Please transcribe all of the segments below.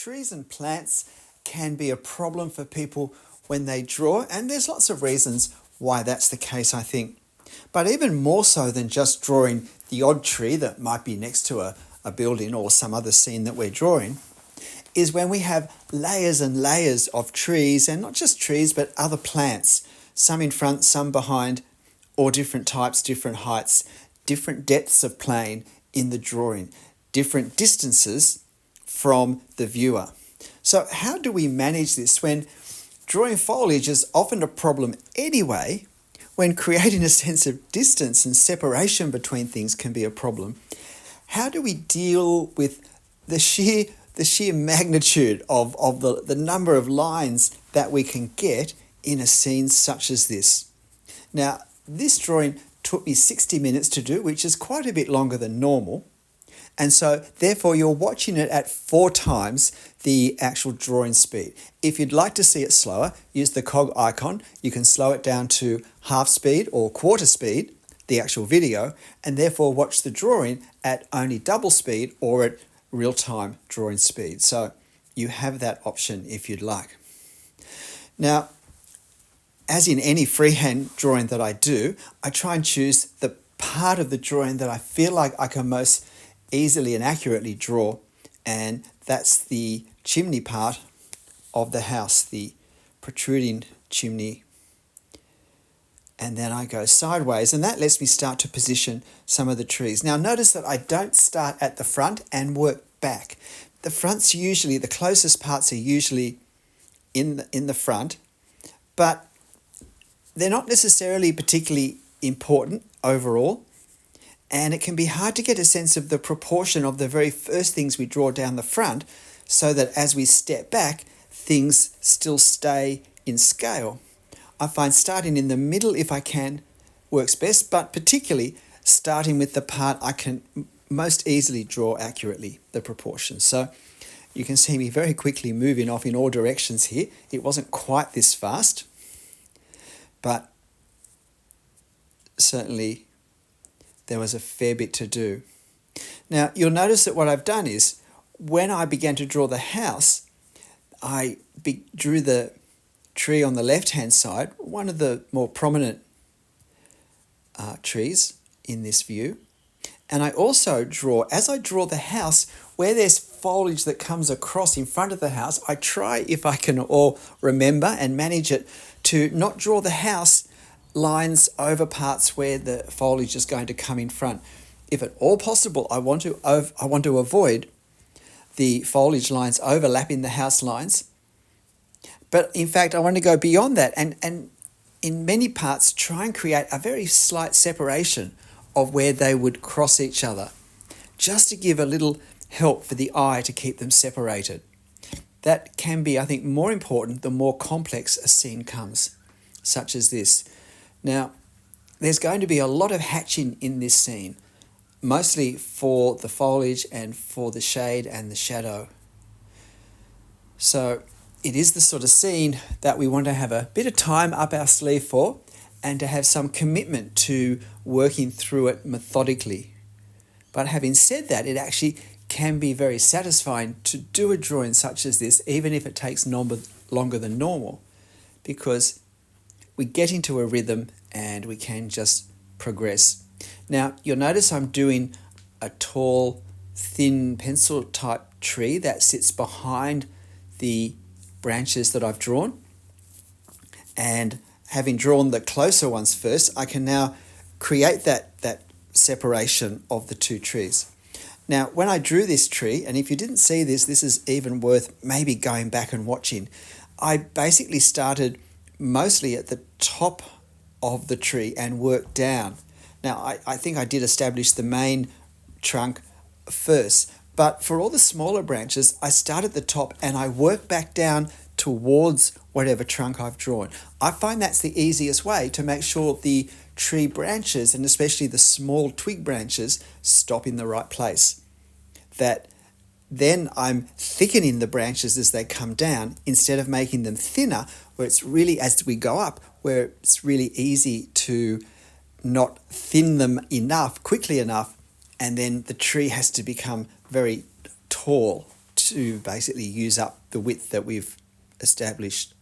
trees and plants can be a problem for people when they draw, and there's lots of reasons why that's the case, I think. But even more so than just drawing the odd tree that might be next to a building or some other scene that we're drawing, is when we have layers and layers of trees, and not just trees, but other plants, some in front, some behind, or different types, different heights, different depths of plane in the drawing, different distances from the viewer. So how do we manage this when drawing foliage is often a problem anyway, when creating a sense of distance and separation between things can be a problem? How do we deal with the sheer magnitude of the number of lines that we can get in a scene such as this? Now, this drawing took me 60 minutes to do, which is quite a bit longer than normal. And so, therefore, you're watching it at 4 times the actual drawing speed. If you'd like to see it slower, use the cog icon. You can slow it down to half speed or quarter speed, the actual video, and therefore watch the drawing at only double speed or at real-time drawing speed. So you have that option if you'd like. Now, as in any freehand drawing that I do, I try and choose the part of the drawing that I feel like I can most easily and accurately draw, and that's the chimney part of the house, the protruding chimney. And then I go sideways, and that lets me start to position some of the trees. Now notice that I don't start at the front and work back. The front's usually, the closest parts are usually in the front, but they're not necessarily particularly important overall. And it can be hard to get a sense of the proportion of the very first things we draw down the front, so that as we step back, things still stay in scale. I find starting in the middle, if I can, works best, but particularly starting with the part I can most easily draw accurately, the proportions. So you can see me very quickly moving off in all directions here. It wasn't quite this fast, but certainly there was a fair bit to do. Now, you'll notice that what I've done is, when I began to draw the house, I drew the tree on the left-hand side, one of the more prominent trees in this view. And I also draw, as I draw the house, where there's foliage that comes across in front of the house, I try, if I can all remember and manage it, to not draw the house lines over parts where the foliage is going to come in front. If at all possible, I want to avoid the foliage lines overlapping the house lines. But in fact, I want to go beyond that and in many parts try and create a very slight separation of where they would cross each other, just to give a little help for the eye to keep them separated. That can be, I think, more important the more complex a scene comes, such as this. Now, there's going to be a lot of hatching in this scene, mostly for the foliage and for the shade and the shadow. So it is the sort of scene that we want to have a bit of time up our sleeve for, and to have some commitment to working through it methodically. But having said that, it actually can be very satisfying to do a drawing such as this, even if it takes longer than normal, because we get into a rhythm and we can just progress. Now, you'll notice I'm doing a tall, thin pencil type tree that sits behind the branches that I've drawn. And having drawn the closer ones first, I can now create that separation of the two trees. Now, when I drew this tree, and if you didn't see this, this is even worth maybe going back and watching. I basically started mostly at the top of the tree and worked down. Now, I think I did establish the main trunk first, but for all the smaller branches, I start at the top and I work back down towards whatever trunk I've drawn. I find that's the easiest way to make sure the tree branches, and especially the small twig branches, stop in the right place. That then I'm thickening the branches as they come down, instead of making them thinner, where it's really, as we go up, where it's really easy to not thin them enough, quickly enough, and then the tree has to become very tall to basically use up the width that we've established.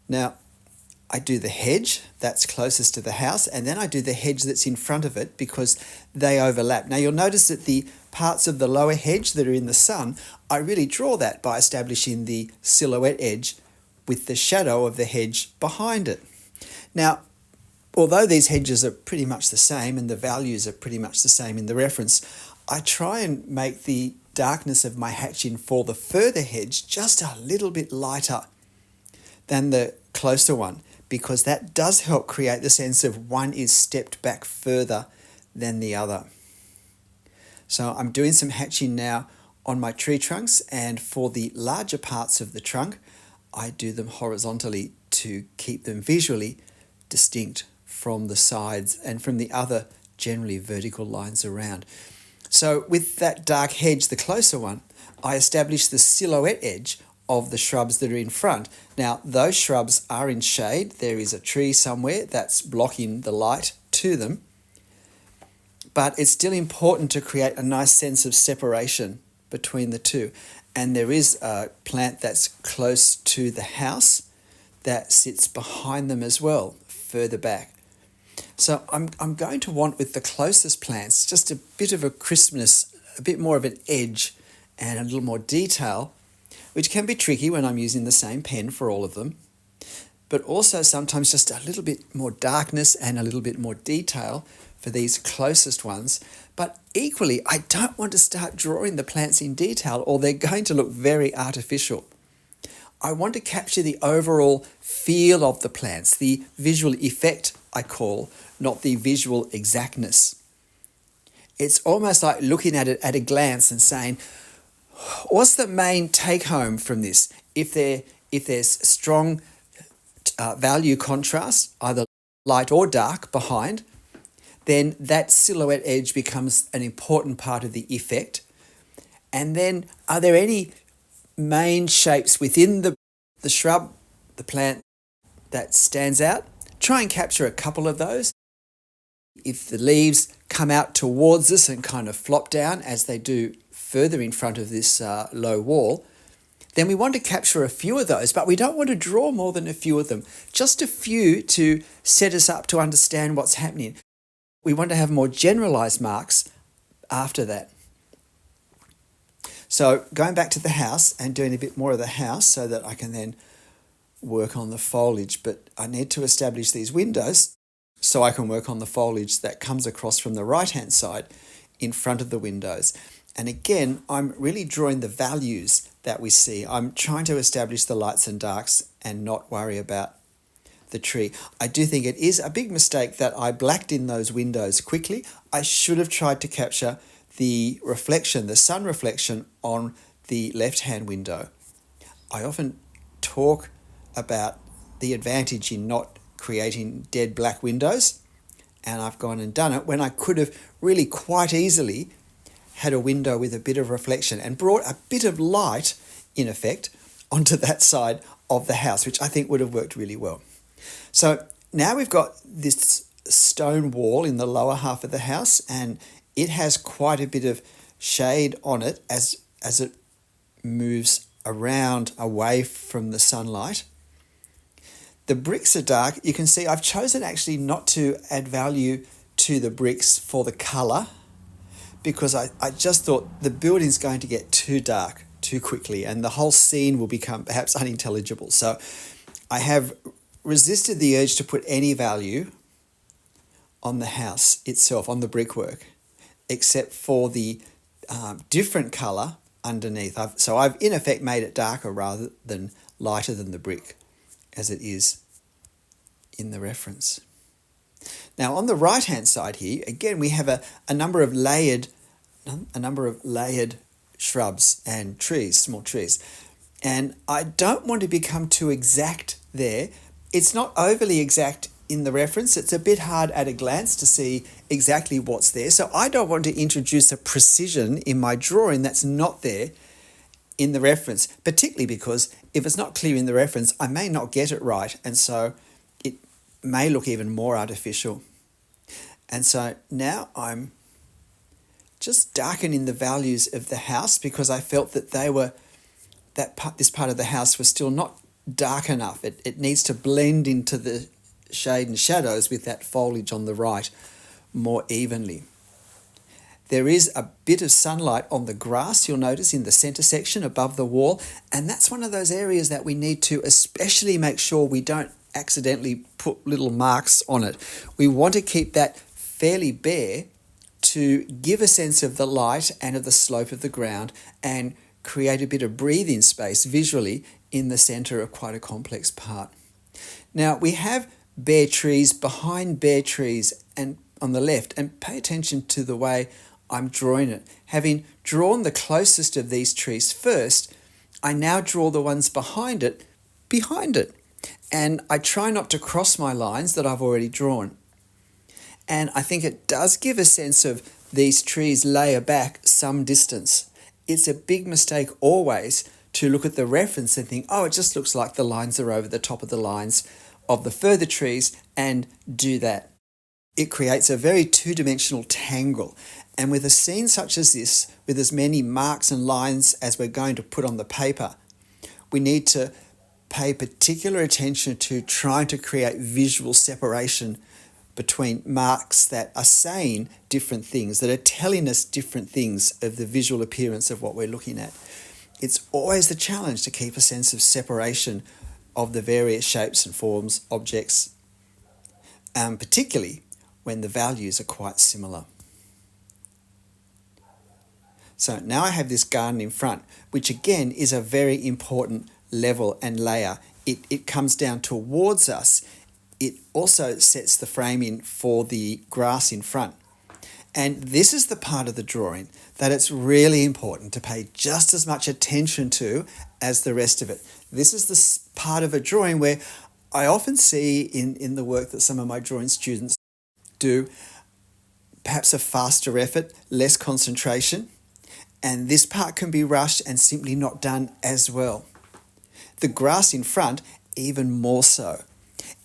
Now, I do the hedge that's closest to the house, and then I do the hedge that's in front of it because they overlap. Now, you'll notice that the parts of the lower hedge that are in the sun, I really draw that by establishing the silhouette edge with the shadow of the hedge behind it. Now, although these hedges are pretty much the same and the values are pretty much the same in the reference, I try and make the darkness of my hatching for the further hedge just a little bit lighter than the closer one, because that does help create the sense of one is stepped back further than the other. So I'm doing some hatching now on my tree trunks, and for the larger parts of the trunk, I do them horizontally to keep them visually distinct from the sides and from the other generally vertical lines around. So with that dark hedge, the closer one, I establish the silhouette edge of the shrubs that are in front. Now, those shrubs are in shade. There is a tree somewhere that's blocking the light to them. But it's still important to create a nice sense of separation between the two. And there is a plant that's close to the house that sits behind them as well, further back. So I'm going to want with the closest plants just a bit of a crispness, a bit more of an edge and a little more detail, which can be tricky when I'm using the same pen for all of them, but also sometimes just a little bit more darkness and a little bit more detail for these closest ones. But equally, I don't want to start drawing the plants in detail or they're going to look very artificial. I want to capture the overall feel of the plants, the visual effect I call, not the visual exactness. It's almost like looking at it at a glance and saying, what's the main take home from this? If there's strong value contrast, either light or dark behind, then that silhouette edge becomes an important part of the effect. And then are there any main shapes within the shrub, the plant that stands out? Try and capture a couple of those. If the leaves come out towards us and kind of flop down as they do further in front of this low wall, then we want to capture a few of those, but we don't want to draw more than a few of them. Just a few to set us up to understand what's happening. We want to have more generalized marks after that. So going back to the house and doing a bit more of the house so that I can then work on the foliage, but I need to establish these windows so I can work on the foliage that comes across from the right-hand side in front of the windows. And again, I'm really drawing the values that we see. I'm trying to establish the lights and darks and not worry about the tree. I do think it is a big mistake that I blacked in those windows quickly. I should have tried to capture the reflection, the sun reflection on the left-hand window. I often talk about the advantage in not creating dead black windows, and I've gone and done it when I could have really quite easily had a window with a bit of reflection and brought a bit of light, in effect, onto that side of the house, which I think would have worked really well. So now we've got this stone wall in the lower half of the house, and it has quite a bit of shade on it as it moves around away from the sunlight. The bricks are dark. You can see I've chosen actually not to add value to the bricks for the colour because I just thought the building's going to get too dark too quickly and the whole scene will become perhaps unintelligible. So I have resisted the urge to put any value on the house itself, on the brickwork, except for the different colour underneath. So I've in effect made it darker rather than lighter than the brick as it is in the reference. Now on the right hand side here, again we have a number of layered shrubs and trees, small trees. And I don't want to become too exact there. It's not overly exact in the reference. It's a bit hard at a glance to see exactly what's there. So I don't want to introduce a precision in my drawing that's not there in the reference, particularly because if it's not clear in the reference, I may not get it right. And so it may look even more artificial. And so now I'm just darken in the values of the house because I felt that this part of the house was still not dark enough. It needs to blend into the shade and shadows with that foliage on the right more evenly. There is a bit of sunlight on the grass, you'll notice, in the centre section above the wall, and that's one of those areas that we need to especially make sure we don't accidentally put little marks on it. We want to keep that fairly bare to give a sense of the light and of the slope of the ground and create a bit of breathing space visually in the centre of quite a complex part. Now we have bare trees behind bare trees and on the left, and pay attention to the way I'm drawing it. Having drawn the closest of these trees first, I now draw the ones behind it. And I try not to cross my lines that I've already drawn. And I think it does give a sense of these trees layer back some distance. It's a big mistake always to look at the reference and think, oh, it just looks like the lines are over the top of the lines of the further trees, and do that. It creates a very two-dimensional tangle. And with a scene such as this, with as many marks and lines as we're going to put on the paper, we need to pay particular attention to trying to create visual separation between marks that are saying different things, that are telling us different things of the visual appearance of what we're looking at. It's always the challenge to keep a sense of separation of the various shapes and forms, objects, particularly when the values are quite similar. So now I have this garden in front, which again is a very important level and layer. It comes down towards us. It also sets the framing for the grass in front. And this is the part of the drawing that it's really important to pay just as much attention to as the rest of it. This is the part of a drawing where I often see in the work that some of my drawing students do, perhaps a faster effort, less concentration, and this part can be rushed and simply not done as well. The grass in front, even more so.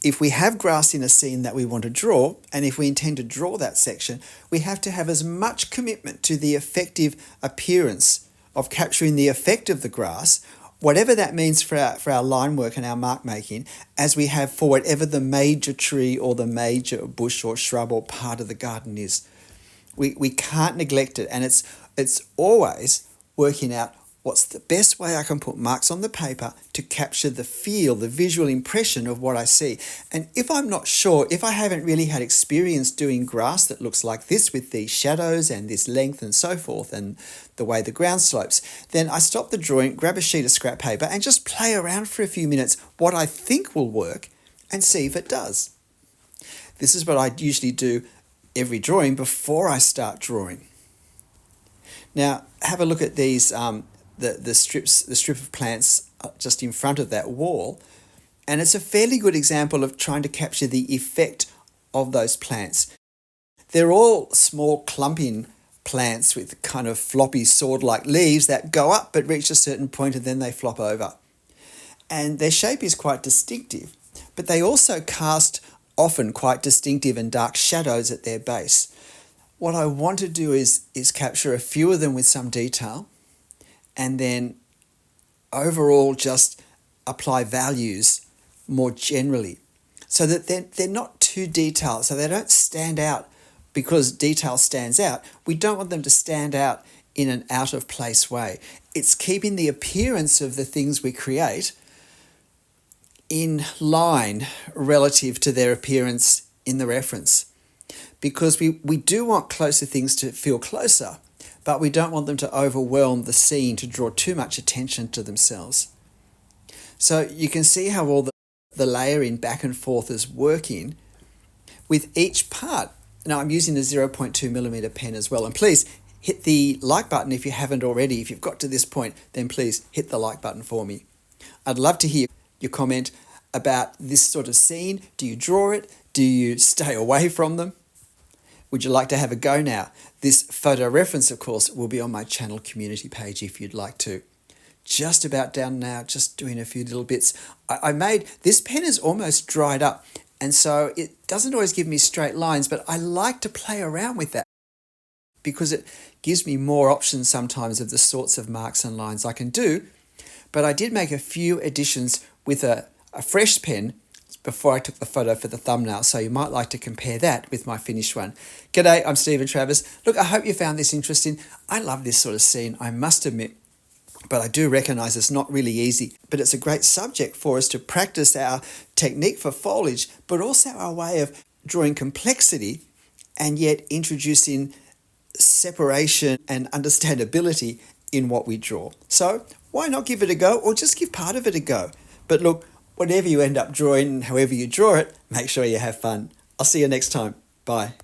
If we have grass in a scene that we want to draw, and if we intend to draw that section, we have to have as much commitment to the effective appearance of capturing the effect of the grass, whatever that means for our line work and our mark making, as we have for whatever the major tree or the major bush or shrub or part of the garden is. We can't neglect it, and it's always working out what's the best way I can put marks on the paper to capture the feel, the visual impression of what I see. And if I'm not sure, if I haven't really had experience doing grass that looks like this with these shadows and this length and so forth and the way the ground slopes, then I stop the drawing, grab a sheet of scrap paper and just play around for a few minutes what I think will work and see if it does. This is what I usually do every drawing before I start drawing. Now, have a look at these the strip of plants just in front of that wall, and it's a fairly good example of trying to capture the effect of those plants. They're all small clumping plants with kind of floppy sword-like leaves that go up but reach a certain point and then they flop over. And their shape is quite distinctive, but they also cast often quite distinctive and dark shadows at their base. What I want to do is capture a few of them with some detail, and then overall just apply values more generally so that they're not too detailed, so they don't stand out because detail stands out. We don't want them to stand out in an out-of-place way. It's keeping the appearance of the things we create in line relative to their appearance in the reference, because we do want closer things to feel closer, but we don't want them to overwhelm the scene, to draw too much attention to themselves. So you can see how all the layering back and forth is working with each part. Now I'm using a 0.2mm pen as well, and please hit the like button if you haven't already. If you've got to this point, then please hit the like button for me. I'd love to hear your comment about this sort of scene. Do you draw it? Do you stay away from them? Would you like to have a go now? This photo reference, of course, will be on my channel community page if you'd like to. Just about done now, just doing a few little bits. I made, this pen is almost dried up, and so it doesn't always give me straight lines, but I like to play around with that. because it gives me more options sometimes of the sorts of marks and lines I can do. But I did make a few additions with a fresh pen before I took the photo for the thumbnail, so you might like to compare that with my finished one. G'day, I'm Stephen Travers. Look, I hope you found this interesting. I love this sort of scene, I must admit, but I do recognise it's not really easy. But it's a great subject for us to practice our technique for foliage, but also our way of drawing complexity and yet introducing separation and understandability in what we draw. So why not give it a go, or just give part of it a go? But look, whatever you end up drawing, however you draw it, make sure you have fun. I'll see you next time. Bye.